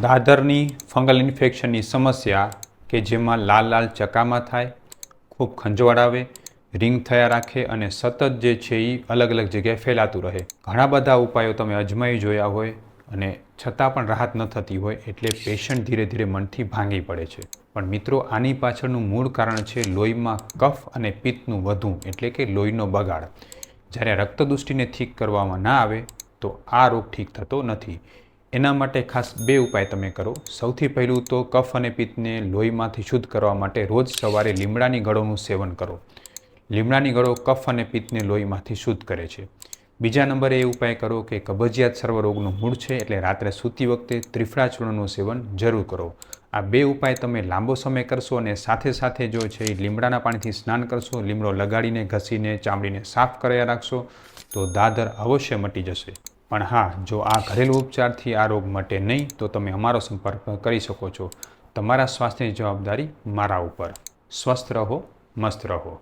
દાદરની fungal ઇન્ફેક્શનની સમસ્યા કે જેમાં લાલ લાલ ચકામા થાય, ખૂબ ખંજવાળ આવે, રિંગ થયા રાખે અને સતત જે છે એ અલગ અલગ જગ્યાએ ફેલાતું રહે. ઘણા બધા ઉપાયો તમે અજમાવી જોયા હોય અને છતાં પણ રાહત ન થતી હોય એટલે પેશન્ટ ધીરે ધીરે મનથી ભાંગી પડે છે. પણ મિત્રો, આની પાછળનું મૂળ કારણ છે લોહીમાં કફ અને પિત્તનું વધવું એટલે કે લોહીનો બગાડ. જ્યારે રક્તદૃષ્ટિને ઠીક કરવામાં ના આવે તો આ રોગ ઠીક થતો નથી. એના માટે ખાસ 2 ઉપાય તમે કરો. સૌથી પહેલું તો કફ અને પિત્તને લોહીમાંથી શુદ્ધ કરવા માટે રોજ સવારે લીમડાની ગળોનું સેવન કરો. લીમડાની ગળો કફ અને પિત્તને લોહીમાંથી શુદ્ધ કરે છે. બીજા નંબરે એ ઉપાય કરો કે કબજિયાત સર્વરોગનું મૂળ છે એટલે રાત્રે સૂતી વખતે ત્રિફળા ચૂર્ણનું સેવન જરૂર કરો. આ 2 ઉપાય તમે લાંબો સમય કરશો અને સાથે સાથે જો છે એ લીમડાના પાણીથી સ્નાન કરશો, લીમડો લગાડીને ઘસીને ચામડીને સાફ કર્યા રાખશો તો દાદર અવશ્ય મટી જશે. પણ હા, જો આ ઘરેલું ઉપચારથી આ રોગ મટે નહીં તો તમે અમારો સંપર્ક કરી શકો છો. તમારા સ્વાસ્થ્યની જવાબદારી મારા ઉપર. સ્વસ્થ રહો, મસ્ત રહો.